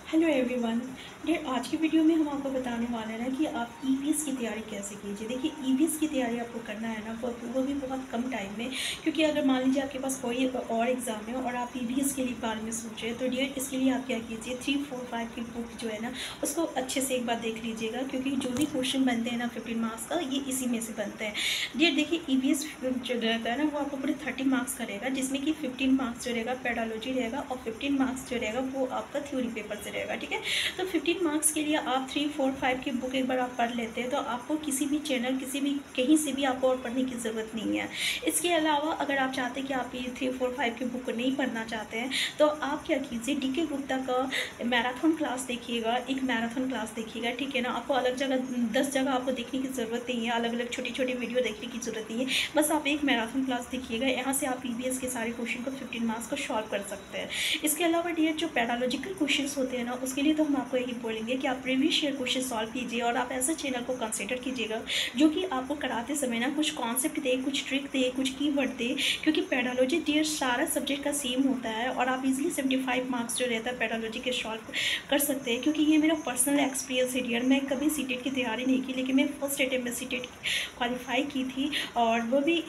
Hello everyone. Dear, आज की video में हम आपको बताने वाले हैं ना कि आप ईवीएस की तैयारी कैसे कीजिए। देखिए, ईवीएस की तैयारी आपको करना है ना वो भी बहुत कम टाइम में, क्योंकि अगर मान लीजिए आपके पास कोई और एग्ज़ाम है और आप ईवीएस के लिए बारे में सोच रहे हैं, तो डियर इसके लिए आप क्या कीजिए, 3, 4, 5 की बुक जो है ना उसको अच्छे से एक बार देख लीजिएगा, क्योंकि जो भी क्वेश्चन बनते हैं ना 15 मार्क्स का, ये इसी में से बनते हैं। डियर देखिए, ईवीएस जो रहता है ना वो आपको पूरे 30 मार्क्स का रहेगा, जिसमें कि 15 मार्क्स जो रहेगा पेडालॉजी रहेगा और 15 मार्क्स जो रहेगा वो आपका थ्योरी पेपर से रहेगा। ठीक है, तो 15 मार्क्स के लिए आप 3, 4, 5 की बुक एक बार आप पढ़ लेते हैं, तो आपको किसी भी चैनल किसी भी कहीं से भी आपको और पढ़ने की ज़रूरत नहीं है। इसके अलावा अगर आप चाहते हैं कि आप ये 3, 4, 5 की बुक नहीं पढ़ना चाहते हैं, तो आप क्या कीजिए, डीके गुप्ता का मैराथन क्लास देखिएगा, एक मैराथन क्लास देखिएगा। ठीक है ना, आपको अलग जगह 10 जगह आपको देखने की ज़रूरत नहीं है, अलग अलग छोटी छोटी वीडियो देखने की ज़रूरत नहीं है, बस आप एक मैराथन क्लास देखिएगा। यहाँ से आप ईवीएस के सारे क्वेश्चन को 15 मार्क्स को सॉल्व कर सकते हैं। इसके अलावा डियर जो पेडालॉजिकल क्वेश्चन होते हैं ना, उसके लिए तो हम आपको यही बोलेंगे कि आप प्रीवियस ईयर क्वेश्चन सॉल्व कीजिए और आप ऐसे चैनल को कंसिडर कीजिएगा जो कि आपको कराते समय ना कुछ कॉन्सेप्ट दे, कुछ ट्रिक दे, कुछ कीवर्ड दे, क्योंकि पेडालॉजी डियर सारा सब्जेक्ट का सेम होता है और आप इजीली 75 मार्क्स जो रहता है पेडालॉजी के सॉल्व कर सकते हैं। क्योंकि ये मेरा पर्सनल एक्सपीरियंस है डियर, मैं कभी सीटेट की तैयारी नहीं की, लेकिन मैं फर्स्ट अटेम्प्ट में सीटेट क्वालिफाई की थी, और वो भी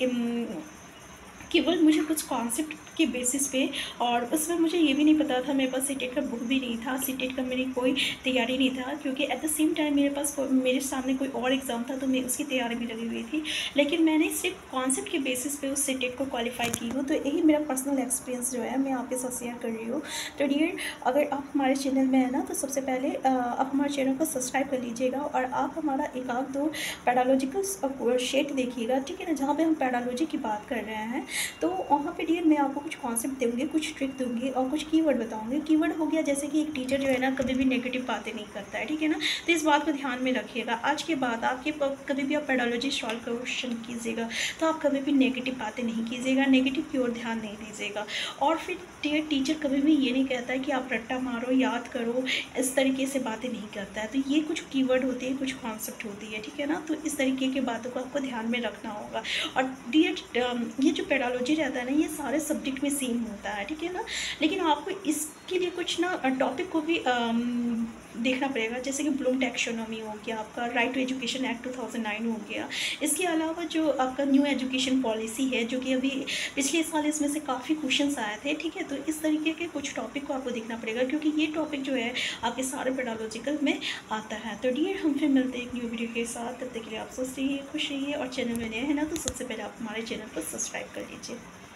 केवल मुझे कुछ कॉन्सेप्ट के बेसिस पे, और उसमें मुझे ये भी नहीं पता था, मेरे पास सीटेट का बुक भी नहीं था, सीटेट का मेरी कोई तैयारी नहीं था, क्योंकि एट द सेम टाइम मेरे सामने कोई और एग्ज़ाम था, तो मैं उसकी तैयारी भी लगी हुई थी, लेकिन मैंने सिर्फ कॉन्सेप्ट के बेसिस पे उस सीटेट को क्वालिफाई की हूँ। तो यही मेरा पर्सनल एक्सपीरियंस जो है मैं आपके साथ शेयर कर रही हूँ। तो डियर, अगर आप हमारे चैनल में है ना, तो सबसे पहले आप हमारे चैनल को सब्सक्राइब कर लीजिएगा और आप हमारा एक आध दो पेडालॉजिकल शेट देखिएगा। ठीक है ना, जहाँ पर हम पेडालॉजी की बात कर रहे हैं, तो वहाँ पे डियर मैं आपको कुछ कॉन्सेप्ट दूँगी, कुछ ट्रिक दूँगी और कुछ कीवर्ड बताऊँगी। कीवर्ड हो गया जैसे कि एक टीचर जो है ना कभी भी नेगेटिव बातें नहीं करता है। ठीक है ना, तो इस बात को ध्यान में रखिएगा। आज के बाद आपके कभी भी आप पेडोलॉजी सॉल्व क्वेश्चन कीजिएगा, तो आप कभी भी नेगेटिव बातें नहीं कीजिएगा, नेगेटिव की ओर ध्यान नहीं दीजिएगा। और फिर डियर टीचर कभी भी ये नहीं कहता है कि आप रट्टा मारो, याद करो, इस तरीके से बातें नहीं करता है। तो ये कुछ कीवर्ड होती है, कुछ कॉन्सेप्ट होती है। ठीक है ना, तो इस तरीके की बातों को आपको ध्यान में रखना होगा। और डियर ये जो पेडोलॉजी रहता है ना, ये सारे सब्जेक्ट में सेम होता है। ठीक है ना, लेकिन आपको इसके लिए कुछ ना टॉपिक को भी देखना पड़ेगा, जैसे कि ब्लूम टैक्सोनॉमी हो गया, आपका राइट टू एजुकेशन एक्ट 2009 हो गया। इसके अलावा जो आपका न्यू एजुकेशन पॉलिसी है, जो कि अभी पिछले साल इसमें से काफ़ी क्वेश्चंस आए थे। ठीक है, तो इस तरीके के कुछ टॉपिक को आपको देखना पड़ेगा, क्योंकि ये टॉपिक जो है आपके सारे पेडोलॉजिकल में आता है। तो डियर, हम फिर मिलते हैं एक न्यू वीडियो के साथ। तब तक के लिए आप स्वस्थ रहिए, खुश रहिए, और चैनल में नए हैं ना, तो सबसे पहले आप हमारे चैनल को सब्सक्राइब कर लीजिए।